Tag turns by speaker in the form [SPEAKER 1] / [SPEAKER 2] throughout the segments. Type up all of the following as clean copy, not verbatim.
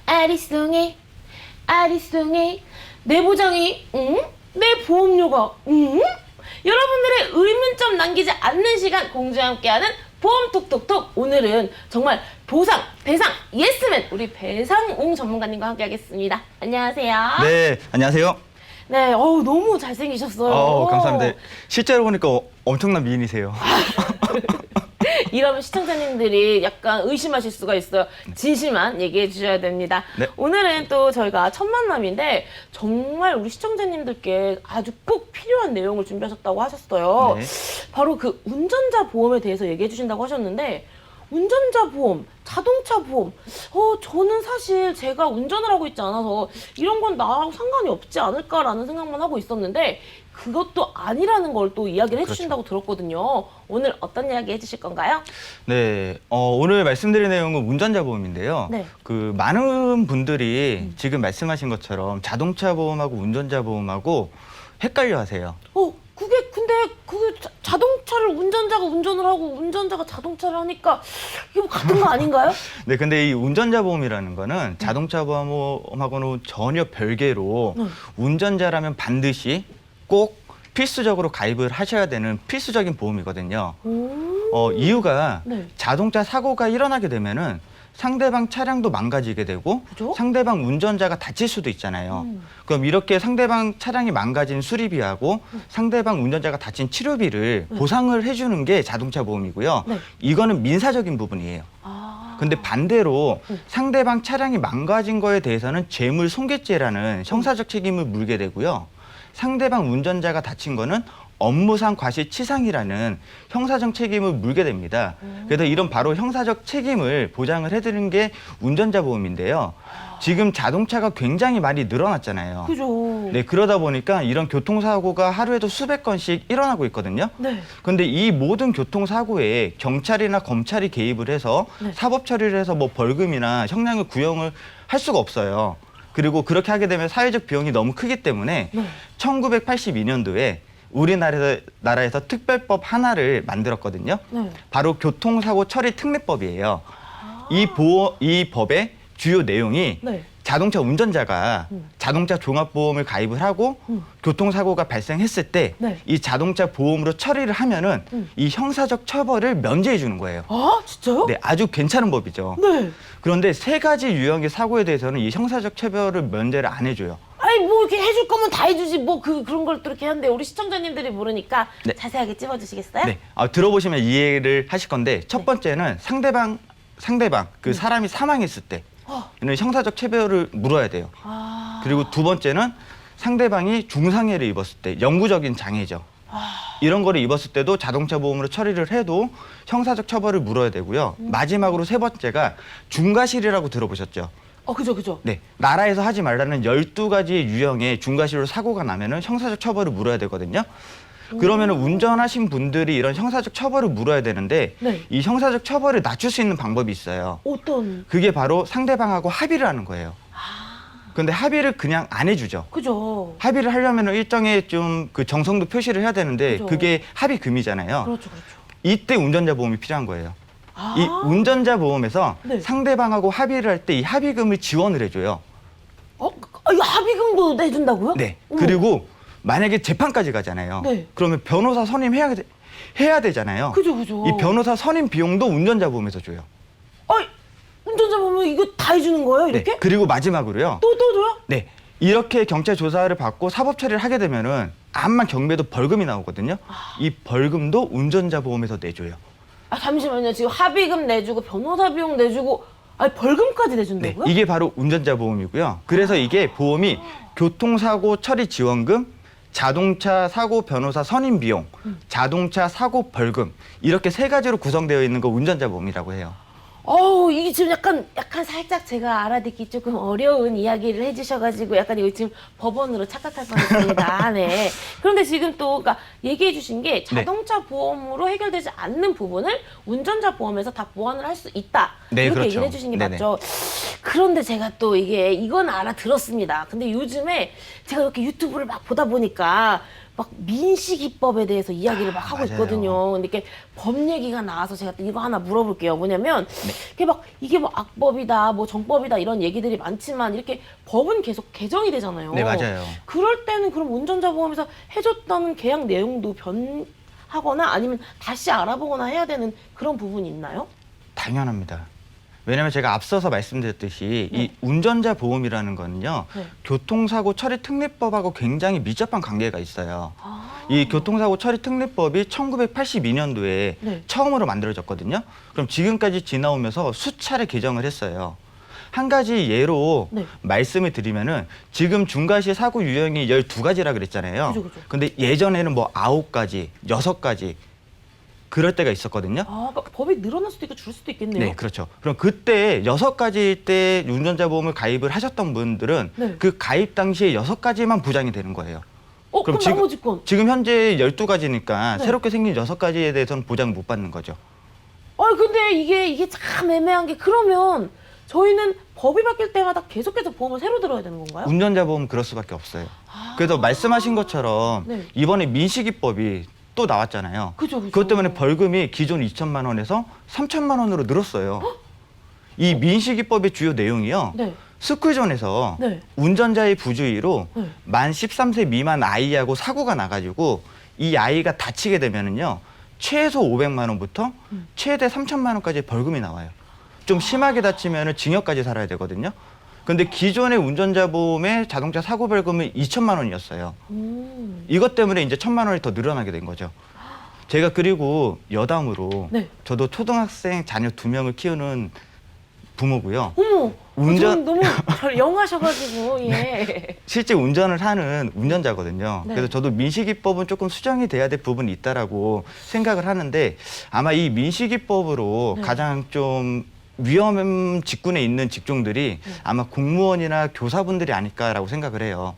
[SPEAKER 1] 아리송이 아리송이 내 보장이 내 보험료가 여러분들의 의문점 남기지 않는 시간 공주와 함께하는 보험 톡톡톡. 오늘은 정말 보상 배상 예스맨 우리 배상웅 전문가님과 함께하겠습니다. 안녕하세요.
[SPEAKER 2] 네, 안녕하세요.
[SPEAKER 1] 네, 너무 잘생기셨어요.
[SPEAKER 2] 감사합니다. 실제로 보니까 엄청난 미인이세요.
[SPEAKER 1] 이러면 시청자님들이 약간 의심하실 수가 있어요. 진실만 얘기해 주셔야 됩니다.
[SPEAKER 2] 네.
[SPEAKER 1] 오늘은 또 저희가 첫 만남인데 정말 우리 시청자님들께 아주 꼭 필요한 내용을 준비하셨다고 하셨어요.
[SPEAKER 2] 네.
[SPEAKER 1] 바로 그 운전자 보험에 대해서 얘기해 주신다고 하셨는데, 운전자 보험, 자동차 보험, 저는 사실 제가 운전을 하고 있지 않아서 이런 건 나하고 상관이 없지 않을까라는 생각만 하고 있었는데, 그것도 아니라는 걸 또 이야기를 해주신다고 들었거든요. 오늘 어떤 이야기 해주실 건가요?
[SPEAKER 2] 네, 오늘 말씀드릴 내용은 운전자 보험인데요.
[SPEAKER 1] 네.
[SPEAKER 2] 그 많은 분들이 지금 말씀하신 것처럼 자동차 보험하고 운전자 보험하고 헷갈려 하세요.
[SPEAKER 1] 근데 자동차를 운전자가 운전을 하고 운전자가 자동차를 하니까 이게 뭐 같은 거 아닌가요?
[SPEAKER 2] 네, 근데 이 운전자 보험이라는 거는 자동차 보험하고는 전혀 별개로 운전자라면 반드시 꼭 필수적으로 가입을 하셔야 되는 필수적인 보험이거든요. 이유가
[SPEAKER 1] 네.
[SPEAKER 2] 자동차 사고가 일어나게 되면은 상대방 차량도 망가지게 되고
[SPEAKER 1] 그죠?
[SPEAKER 2] 상대방 운전자가 다칠 수도 있잖아요. 그럼 이렇게 상대방 차량이 망가진 수리비하고 상대방 운전자가 다친 치료비를 보상을 해주는 게 자동차 보험이고요.
[SPEAKER 1] 네.
[SPEAKER 2] 이거는 민사적인 부분이에요. 근데 반대로 상대방 차량이 망가진 거에 대해서는 재물 손괴죄라는 형사적 책임을 물게 되고요. 상대방 운전자가 다친 거는 업무상 과실치상이라는 형사적 책임을 물게 됩니다. 그래서 이런 바로 형사적 책임을 보장을 해드리는 게 운전자 보험인데요. 지금 자동차가 굉장히 많이 늘어났잖아요.
[SPEAKER 1] 그죠.
[SPEAKER 2] 네, 그러다 보니까 이런 교통사고가 하루에도 수백 건씩 일어나고 있거든요.
[SPEAKER 1] 네.
[SPEAKER 2] 근데 이 모든 교통사고에 경찰이나 검찰이 개입을 해서 사법 처리를 해서 뭐 벌금이나 형량을 구형을 할 수가 없어요. 그리고 그렇게 하게 되면 사회적 비용이 너무 크기 때문에 1982년도에 우리나라에서 특별법 하나를 만들었거든요.
[SPEAKER 1] 네.
[SPEAKER 2] 바로 교통사고 처리 특례법이에요. 이 법의 주요 내용이
[SPEAKER 1] 네.
[SPEAKER 2] 자동차 운전자가 자동차 종합보험을 가입을 하고 교통사고가 발생했을 때 이 자동차 보험으로 처리를 하면은 이 형사적 처벌을 면제해 주는 거예요.
[SPEAKER 1] 아, 진짜요?
[SPEAKER 2] 네, 아주 괜찮은 법이죠.
[SPEAKER 1] 네.
[SPEAKER 2] 그런데 세 가지 유형의 사고에 대해서는 이 형사적 처벌을 면제를 안 해줘요.
[SPEAKER 1] 아니 뭐 이렇게 해줄 거면 다 해주지 뭐 그런 걸 또 이렇게 하는데 우리 시청자님들이 모르니까
[SPEAKER 2] 네.
[SPEAKER 1] 자세하게 찝어주시겠어요?
[SPEAKER 2] 네, 들어보시면 이해를 하실 건데 첫 번째는 상대방 그 사람이 사망했을 때 이는 형사적 처벌을 물어야 돼요. 그리고 두 번째는 상대방이 중상해를 입었을 때 영구적인 장애죠. 이런 거를 입었을 때도 자동차 보험으로 처리를 해도 형사적 처벌을 물어야 되고요. 마지막으로 세 번째가 중과실이라고 들어보셨죠?
[SPEAKER 1] 그죠.
[SPEAKER 2] 네, 나라에서 하지 말라는 12가지의 유형의 중과실로 사고가 나면은 형사적 처벌을 물어야 되거든요. 그러면은 운전하신 분들이 이런 형사적 처벌을 물어야 되는데
[SPEAKER 1] 네.
[SPEAKER 2] 이 형사적 처벌을 낮출 수 있는 방법이 있어요.
[SPEAKER 1] 어떤?
[SPEAKER 2] 그게 바로 상대방하고 합의를 하는 거예요. 근데 합의를 그냥 안 해주죠.
[SPEAKER 1] 그죠.
[SPEAKER 2] 합의를 하려면 일정의 좀 그 정성도 표시를 해야 되는데
[SPEAKER 1] 그죠.
[SPEAKER 2] 그게 합의금이잖아요.
[SPEAKER 1] 그렇죠.
[SPEAKER 2] 이때 운전자 보험이 필요한 거예요. 이 운전자 보험에서
[SPEAKER 1] 네.
[SPEAKER 2] 상대방하고 합의를 할 때 이 합의금을 지원을 해줘요.
[SPEAKER 1] 이거 합의금도 내준다고요?
[SPEAKER 2] 네.
[SPEAKER 1] 어머.
[SPEAKER 2] 그리고 만약에 재판까지 가잖아요.
[SPEAKER 1] 네.
[SPEAKER 2] 그러면 변호사 선임해야 되잖아요.
[SPEAKER 1] 그죠.
[SPEAKER 2] 이 변호사 선임 비용도 운전자 보험에서 줘요.
[SPEAKER 1] 운전자 보면 이거 다 해주는 거예요, 이렇게?
[SPEAKER 2] 네. 그리고 마지막으로요.
[SPEAKER 1] 또 줘요?
[SPEAKER 2] 네. 이렇게 경찰 조사를 받고 사법 처리를 하게 되면은 암만 경매도 벌금이 나오거든요. 이 벌금도 운전자 보험에서 내줘요.
[SPEAKER 1] 잠시만요. 지금 합의금 내주고 변호사 비용 내주고 벌금까지
[SPEAKER 2] 네.
[SPEAKER 1] 내준다고요?
[SPEAKER 2] 이게 바로 운전자 보험이고요. 그래서 이게 보험이 교통사고 처리 지원금, 자동차 사고 변호사 선임 비용, 자동차 사고 벌금 이렇게 세 가지로 구성되어 있는 거 운전자 보험이라고 해요.
[SPEAKER 1] 이게 지금 약간 살짝 제가 알아듣기 조금 어려운 이야기를 해주셔가지고 약간 이거 지금 법원으로 착각할 뻔했습니다. 네. 그런데 지금 또 그러니까 얘기해 주신 게 자동차 보험으로 해결되지 않는 부분을 운전자 보험에서 다 보완을 할 수 있다.
[SPEAKER 2] 네,
[SPEAKER 1] 이렇게
[SPEAKER 2] 그렇죠.
[SPEAKER 1] 얘기를 해주신 게
[SPEAKER 2] 네네.
[SPEAKER 1] 맞죠? 그런데 제가 또 이건 알아들었습니다. 근데 요즘에 제가 이렇게 유튜브를 막 보다 보니까 막 민식이법에 대해서 이야기를 막 하고
[SPEAKER 2] 맞아요.
[SPEAKER 1] 있거든요. 근데 이렇게 법 얘기가 나와서 제가 또 이거 하나 물어볼게요. 뭐냐면
[SPEAKER 2] 네.
[SPEAKER 1] 이게 뭐 악법이다, 뭐 정법이다 이런 얘기들이 많지만 이렇게 법은 계속 개정이 되잖아요.
[SPEAKER 2] 네, 맞아요.
[SPEAKER 1] 그럴 때는 그럼 운전자 보험에서 해줬던 계약 내용도 변하거나 아니면 다시 알아보거나 해야 되는 그런 부분이 있나요?
[SPEAKER 2] 당연합니다. 왜냐하면 제가 앞서서 말씀드렸듯이
[SPEAKER 1] 네.
[SPEAKER 2] 이 운전자 보험이라는 거는요.
[SPEAKER 1] 네.
[SPEAKER 2] 교통사고 처리 특례법하고 굉장히 밀접한 관계가 있어요.
[SPEAKER 1] 아.
[SPEAKER 2] 이 교통사고 처리 특례법이 1982년도에
[SPEAKER 1] 네.
[SPEAKER 2] 처음으로 만들어졌거든요. 그럼 지금까지 지나오면서 수차례 개정을 했어요. 한 가지 예로
[SPEAKER 1] 네.
[SPEAKER 2] 말씀을 드리면은 지금 중과시 사고 유형이 12가지라 그랬잖아요.
[SPEAKER 1] 그죠, 그죠.
[SPEAKER 2] 근데 예전에는 뭐 9가지, 6가지 그럴 때가 있었거든요.
[SPEAKER 1] 아, 그러니까 법이 늘어날 수도 있고 줄 수도 있겠네요.
[SPEAKER 2] 네, 그렇죠. 그럼 그때 6가지일 때 운전자 보험을 가입을 하셨던 분들은
[SPEAKER 1] 네.
[SPEAKER 2] 그 가입 당시에 6가지만 부장이 되는 거예요.
[SPEAKER 1] 그럼 나머지 건?
[SPEAKER 2] 지금 현재 12가지니까
[SPEAKER 1] 네.
[SPEAKER 2] 새롭게 생긴 6가지에 대해서는 보장 못 받는 거죠.
[SPEAKER 1] 근데 이게 참 애매한 게 그러면 저희는 법이 바뀔 때마다 계속해서 보험을 새로 들어야 되는 건가요?
[SPEAKER 2] 운전자 보험 그럴 수밖에 없어요. 그래서 말씀하신 것처럼
[SPEAKER 1] 네.
[SPEAKER 2] 이번에 민식이법이 또 나왔잖아요.
[SPEAKER 1] 그죠.
[SPEAKER 2] 그것 때문에 벌금이 기존 2천만 원에서 3천만 원으로 늘었어요. 이 민식이법의 주요 내용이요.
[SPEAKER 1] 네.
[SPEAKER 2] 스쿨존에서
[SPEAKER 1] 네.
[SPEAKER 2] 운전자의 부주의로
[SPEAKER 1] 네.
[SPEAKER 2] 만 13세 미만 아이하고 사고가 나가지고 이 아이가 다치게 되면은요. 최소 500만 원부터 최대 3천만 원까지 벌금이 나와요. 좀 심하게 다치면은 징역까지 살아야 되거든요. 근데 기존의 운전자 보험의 자동차 사고 벌금은 2천만 원이었어요. 이것 때문에 이제 1천만 원이 더 늘어나게 된 거죠. 제가 그리고 여담으로
[SPEAKER 1] 네.
[SPEAKER 2] 저도 초등학생 자녀 2명을 키우는 부모고요.
[SPEAKER 1] 어머,
[SPEAKER 2] 운전-
[SPEAKER 1] 너무 잘 영하셔가지고 예.
[SPEAKER 2] 실제 운전을 하는 운전자거든요.
[SPEAKER 1] 네.
[SPEAKER 2] 그래서 저도 민식이법은 조금 수정이 돼야 될 부분이 있다라고 생각을 하는데 아마 이 민식이법으로
[SPEAKER 1] 네.
[SPEAKER 2] 가장 좀 위험 직군에 있는 직종들이
[SPEAKER 1] 네.
[SPEAKER 2] 아마 공무원이나 교사분들이 아닐까라고 생각을 해요.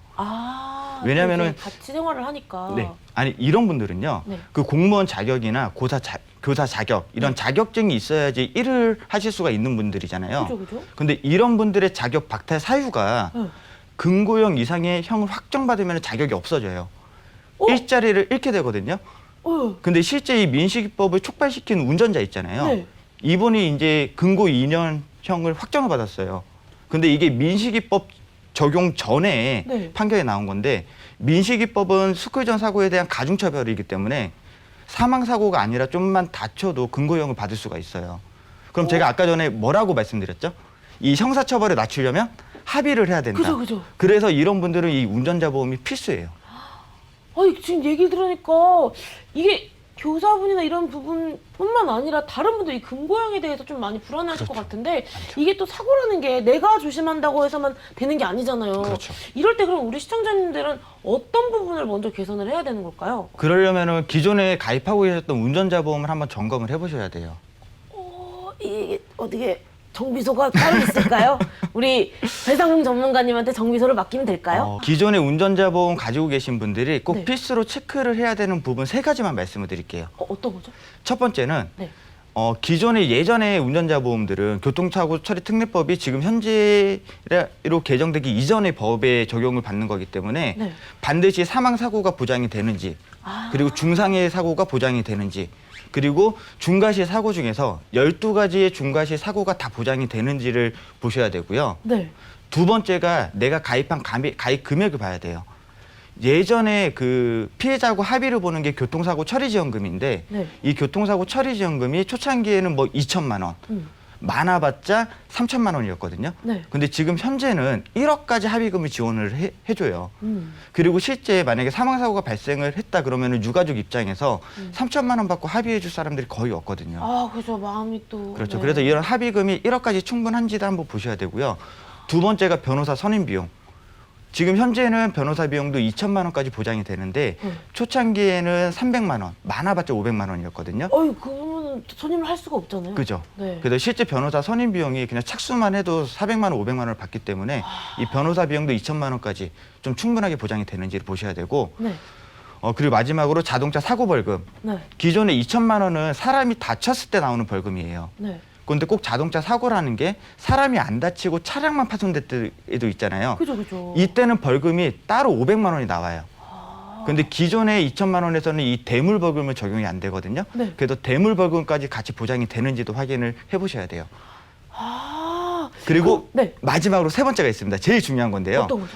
[SPEAKER 2] 왜냐면은-
[SPEAKER 1] 이렇게 같이 생활을 하니까.
[SPEAKER 2] 네. 아니 이런 분들은요.
[SPEAKER 1] 네.
[SPEAKER 2] 그 공무원 자격이나 교사 자격 이런 자격증이 있어야지 일을 하실 수가 있는 분들이잖아요.
[SPEAKER 1] 그죠.
[SPEAKER 2] 근데 이런 분들의 자격 박탈 사유가
[SPEAKER 1] 네.
[SPEAKER 2] 금고형 이상의 형을 확정받으면 자격이 없어져요. 일자리를 잃게 되거든요. 근데 실제 이 민식이법을 촉발시킨 운전자 있잖아요.
[SPEAKER 1] 네.
[SPEAKER 2] 이분이 이제 금고 2년형을 확정을 받았어요. 근데 이게 민식이법 적용 전에
[SPEAKER 1] 네.
[SPEAKER 2] 판결이 나온 건데 민식이법은 스쿨전 사고에 대한 가중처벌이기 때문에 사망사고가 아니라 좀만 다쳐도 금고형을 받을 수가 있어요. 그럼 제가 아까 전에 뭐라고 말씀드렸죠? 이 형사처벌을 낮추려면 합의를 해야 된다.
[SPEAKER 1] 그죠.
[SPEAKER 2] 그래서 이런 분들은 이 운전자 보험이 필수예요.
[SPEAKER 1] 지금 얘기를 들으니까 이게 교사분이나 이런 부분뿐만 아니라 다른 분들 이 금고형에 대해서 좀 많이 불안해하실 것 같은데 이게 또 사고라는 게 내가 조심한다고 해서만 되는 게 아니잖아요.
[SPEAKER 2] 그렇죠.
[SPEAKER 1] 이럴 때 그럼 우리 시청자님들은 어떤 부분을 먼저 개선을 해야 되는 걸까요?
[SPEAKER 2] 그러려면은 기존에 가입하고 계셨던 운전자 보험을 한번 점검을 해보셔야 돼요.
[SPEAKER 1] 이게 어떻게 정비소가 따로 있을까요? 우리 배상훈 전문가님한테 정비소를 맡기면 될까요?
[SPEAKER 2] 기존에 운전자 보험 가지고 계신 분들이 꼭
[SPEAKER 1] 네.
[SPEAKER 2] 필수로 체크를 해야 되는 부분 3가지만 말씀을 드릴게요.
[SPEAKER 1] 어떤 거죠?
[SPEAKER 2] 첫 번째는
[SPEAKER 1] 네.
[SPEAKER 2] 기존의 예전의 운전자 보험들은 교통사고 처리 특례법이 지금 현재로 개정되기 이전의 법에 적용을 받는 거기 때문에
[SPEAKER 1] 네.
[SPEAKER 2] 반드시 사망사고가 보장이 되는지 그리고 중상해 사고가 보장이 되는지 그리고 중과시 사고 중에서 12가지의 중과시 사고가 다 보장이 되는지를 보셔야 되고요.
[SPEAKER 1] 네.
[SPEAKER 2] 두 번째가 내가 가입한 가입 금액을 봐야 돼요. 예전에 그 피해자하고 합의를 보는 게 교통사고 처리지원금인데
[SPEAKER 1] 네.
[SPEAKER 2] 이 교통사고 처리지원금이 초창기에는 뭐 2천만 원, 많아봤자 3천만 원이었거든요.
[SPEAKER 1] 네.
[SPEAKER 2] 근데 지금 현재는 1억까지 합의금을 지원을 해줘요.
[SPEAKER 1] 음.
[SPEAKER 2] 그리고 실제 만약에 사망사고가 발생을 했다 그러면 유가족 입장에서 3천만 원 받고 합의해 줄 사람들이 거의 없거든요.
[SPEAKER 1] 그죠. 마음이 또.
[SPEAKER 2] 그렇죠.
[SPEAKER 1] 네.
[SPEAKER 2] 그래서 이런 합의금이 1억까지 충분한지도 한번 보셔야 되고요. 두 번째가 변호사 선임 비용. 지금 현재는 변호사 비용도 2천만 원까지 보장이 되는데 초창기에는 300만 원, 많아봤자 500만 원이었거든요.
[SPEAKER 1] 그러면 선임을 할 수가 없잖아요.
[SPEAKER 2] 그죠.
[SPEAKER 1] 네.
[SPEAKER 2] 그래서 실제 변호사 선임 비용이 그냥 착수만 해도 400만 원, 500만 원을 받기 때문에 이 변호사 비용도 2천만 원까지 좀 충분하게 보장이 되는지를 보셔야 되고
[SPEAKER 1] 네.
[SPEAKER 2] 그리고 마지막으로 자동차 사고 벌금.
[SPEAKER 1] 네.
[SPEAKER 2] 기존에 2천만 원은 사람이 다쳤을 때 나오는 벌금이에요.
[SPEAKER 1] 네.
[SPEAKER 2] 그런데 꼭 자동차 사고라는 게 사람이 안 다치고 차량만 파손될 때도 있잖아요.
[SPEAKER 1] 그죠.
[SPEAKER 2] 이때는 벌금이 따로 500만 원이 나와요. 근데 기존의 2천만 원에서는 이 대물벌금은 적용이 안 되거든요.
[SPEAKER 1] 네.
[SPEAKER 2] 그래도 대물벌금까지 같이 보장이 되는지도 확인을 해보셔야 돼요.
[SPEAKER 1] 아,
[SPEAKER 2] 그리고
[SPEAKER 1] 네.
[SPEAKER 2] 마지막으로 세 번째가 있습니다. 제일 중요한 건데요.
[SPEAKER 1] 어떤 거죠?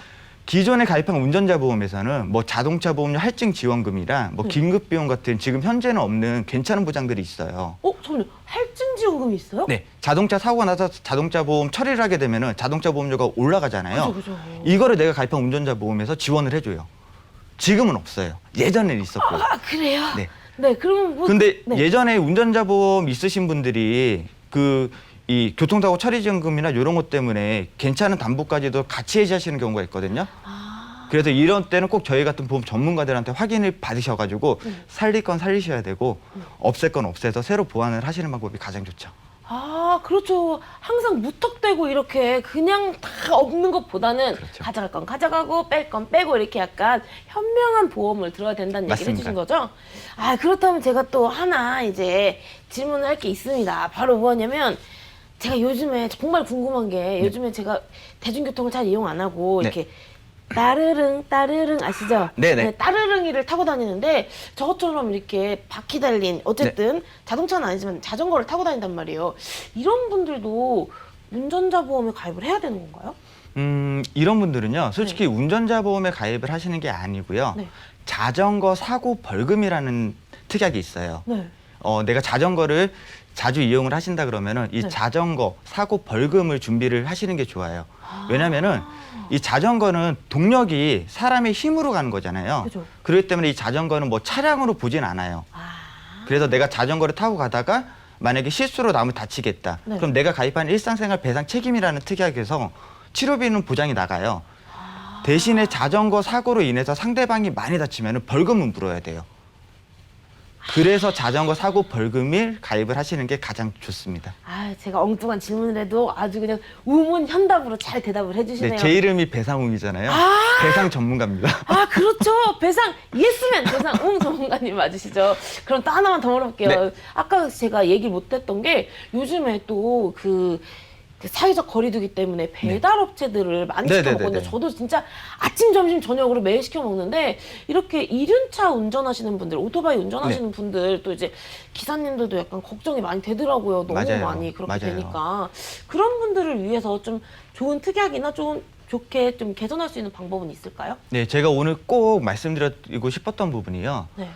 [SPEAKER 2] 기존에 가입한 운전자 보험에서는 뭐 자동차 보험료 할증 지원금이랑 뭐 긴급 비용 같은 지금 현재는 없는 괜찮은 보장들이 있어요.
[SPEAKER 1] 잠깐만요. 할증 지원금이 있어요?
[SPEAKER 2] 네, 자동차 사고가 나서 자동차 보험 처리를 하게 되면은 자동차 보험료가 올라가잖아요.
[SPEAKER 1] 그죠.
[SPEAKER 2] 이거를 내가 가입한 운전자 보험에서 지원을 해줘요. 지금은 없어요. 예전에는 있었고.
[SPEAKER 1] 아, 그래요?
[SPEAKER 2] 네.
[SPEAKER 1] 네, 그러면 뭐.
[SPEAKER 2] 근데
[SPEAKER 1] 네.
[SPEAKER 2] 예전에 운전자 보험 있으신 분들이 이 교통사고 처리지원금이나 이런 것 때문에 괜찮은 담보까지도 같이 해지하시는 경우가 있거든요. 그래서 이런 때는 꼭 저희 같은 보험 전문가들한테 확인을 받으셔가지고 살릴 건 살리셔야 되고 없앨 건 없애서 새로 보완을 하시는 방법이 가장 좋죠.
[SPEAKER 1] 아, 그렇죠. 항상 무턱대고 이렇게 그냥 다 없는 것보다는
[SPEAKER 2] 그렇죠.
[SPEAKER 1] 가져갈 건 가져가고 뺄 건 빼고 이렇게 약간 현명한 보험을 들어야 된다는 얘기를
[SPEAKER 2] 맞습니다.
[SPEAKER 1] 해주신 거죠? 아, 그렇다면 제가 또 하나 이제 질문을 할 게 있습니다. 바로 뭐냐면 제가 요즘에 정말 궁금한 게 요즘에 제가 대중교통을 잘 이용 안 하고
[SPEAKER 2] 네.
[SPEAKER 1] 이렇게 따르릉 아시죠?
[SPEAKER 2] 네네.
[SPEAKER 1] 네, 따르릉이를 타고 다니는데 저것처럼 이렇게 바퀴 달린 어쨌든 자동차는 아니지만 자전거를 타고 다닌단 말이에요. 이런 분들도 운전자 보험에 가입을 해야 되는 건가요?
[SPEAKER 2] 이런 분들은요, 솔직히 운전자 보험에 가입을 하시는 게 아니고요.
[SPEAKER 1] 네.
[SPEAKER 2] 자전거 사고 벌금이라는 특약이 있어요.
[SPEAKER 1] 네.
[SPEAKER 2] 내가 자전거를 자주 이용을 하신다 그러면은 이
[SPEAKER 1] 네.
[SPEAKER 2] 자전거 사고 벌금을 준비를 하시는 게 좋아요. 왜냐면은 이 자전거는 동력이 사람의 힘으로 가는 거잖아요.
[SPEAKER 1] 그죠.
[SPEAKER 2] 그렇기 때문에 이 자전거는 뭐 차량으로 보진 않아요. 그래서 내가 자전거를 타고 가다가 만약에 실수로 남을 다치겠다.
[SPEAKER 1] 네.
[SPEAKER 2] 그럼 내가 가입한 일상생활 배상 책임이라는 특약에서 치료비는 보장이 나가요. 대신에 자전거 사고로 인해서 상대방이 많이 다치면 벌금은 물어야 돼요. 그래서 자전거 사고 벌금을 가입을 하시는 게 가장 좋습니다.
[SPEAKER 1] 아, 제가 엉뚱한 질문을 해도 아주 그냥 우문현답으로 잘 대답을 해주시네요.
[SPEAKER 2] 네, 제 이름이 배상웅이잖아요. 배상 전문가입니다.
[SPEAKER 1] 아, 그렇죠. 배상 예스맨 배상웅 전문가님 맞으시죠? 그럼 또 하나만 더 물어볼게요.
[SPEAKER 2] 네.
[SPEAKER 1] 아까 제가 얘기를 못했던 게 요즘에 또 그 사회적 거리두기 때문에 배달 업체들을 많이
[SPEAKER 2] 네,
[SPEAKER 1] 시켜
[SPEAKER 2] 네, 네,
[SPEAKER 1] 먹거든요.
[SPEAKER 2] 네.
[SPEAKER 1] 저도 진짜 아침, 점심, 저녁으로 매일 시켜 먹는데 이렇게 이륜차 운전하시는 분들, 오토바이 운전하시는 분들 또 이제 기사님들도 약간 걱정이 많이 되더라고요. 너무
[SPEAKER 2] 맞아요.
[SPEAKER 1] 많이 그렇게
[SPEAKER 2] 맞아요.
[SPEAKER 1] 되니까 그런 분들을 위해서 좀 좋은 특약이나 좀 좋게 좀 개선할 수 있는 방법은 있을까요?
[SPEAKER 2] 네, 제가 오늘 꼭 말씀드리고 싶었던 부분이요.
[SPEAKER 1] 네.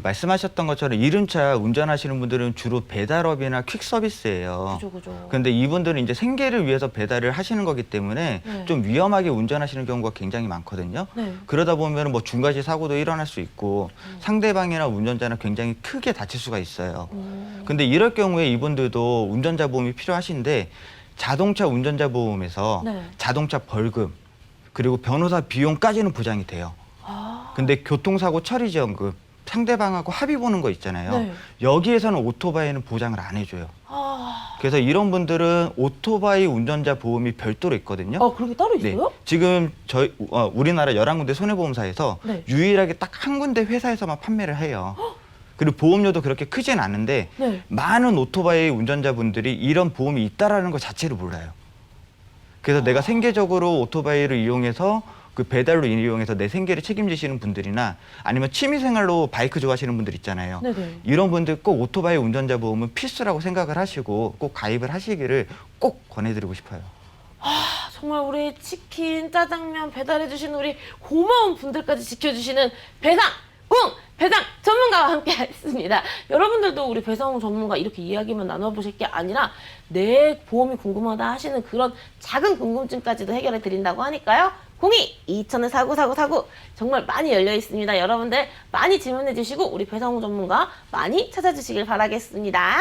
[SPEAKER 2] 말씀하셨던 것처럼 이륜차 운전하시는 분들은 주로 배달업이나 퀵 서비스예요.
[SPEAKER 1] 그죠.
[SPEAKER 2] 근데 이분들은 이제 생계를 위해서 배달을 하시는 거기 때문에
[SPEAKER 1] 네.
[SPEAKER 2] 좀 위험하게 운전하시는 경우가 굉장히 많거든요.
[SPEAKER 1] 네.
[SPEAKER 2] 그러다 보면 뭐 중과실 사고도 일어날 수 있고 상대방이나 운전자는 굉장히 크게 다칠 수가 있어요. 근데 이럴 경우에 이분들도 운전자 보험이 필요하신데 자동차 운전자 보험에서
[SPEAKER 1] 네.
[SPEAKER 2] 자동차 벌금 그리고 변호사 비용까지는 보장이 돼요. 근데 교통사고 처리 지원금 상대방하고 합의 보는 거 있잖아요.
[SPEAKER 1] 네.
[SPEAKER 2] 여기에서는 오토바이는 보장을 안 해줘요. 그래서 이런 분들은 오토바이 운전자 보험이 별도로 있거든요.
[SPEAKER 1] 그런 게 따로
[SPEAKER 2] 네,
[SPEAKER 1] 있어요?
[SPEAKER 2] 지금 우리나라 11군데 손해보험사에서
[SPEAKER 1] 네.
[SPEAKER 2] 유일하게 딱 한 군데 회사에서만 판매를 해요. 그리고 보험료도 그렇게 크진 않은데
[SPEAKER 1] 네.
[SPEAKER 2] 많은 오토바이 운전자분들이 이런 보험이 있다라는 것 자체를 몰라요. 그래서 내가 생계적으로 오토바이를 이용해서 그 배달로 이용해서 내 생계를 책임지시는 분들이나 아니면 취미생활로 바이크 좋아하시는 분들 있잖아요.
[SPEAKER 1] 네네.
[SPEAKER 2] 이런 분들 꼭 오토바이 운전자 보험은 필수라고 생각을 하시고 꼭 가입을 하시기를 꼭 권해드리고 싶어요.
[SPEAKER 1] 정말 우리 치킨, 짜장면 배달해주시는 우리 고마운 분들까지 지켜주시는 배상 전문가와 함께 했습니다. 여러분들도 우리 배상웅 전문가 이렇게 이야기만 나눠보실 게 아니라 내 보험이 궁금하다 하시는 그런 작은 궁금증까지도 해결해 드린다고 하니까요. 02-2000-4949 정말 많이 열려 있습니다. 여러분들 많이 질문해 주시고 우리 배상웅 전문가 많이 찾아주시길 바라겠습니다.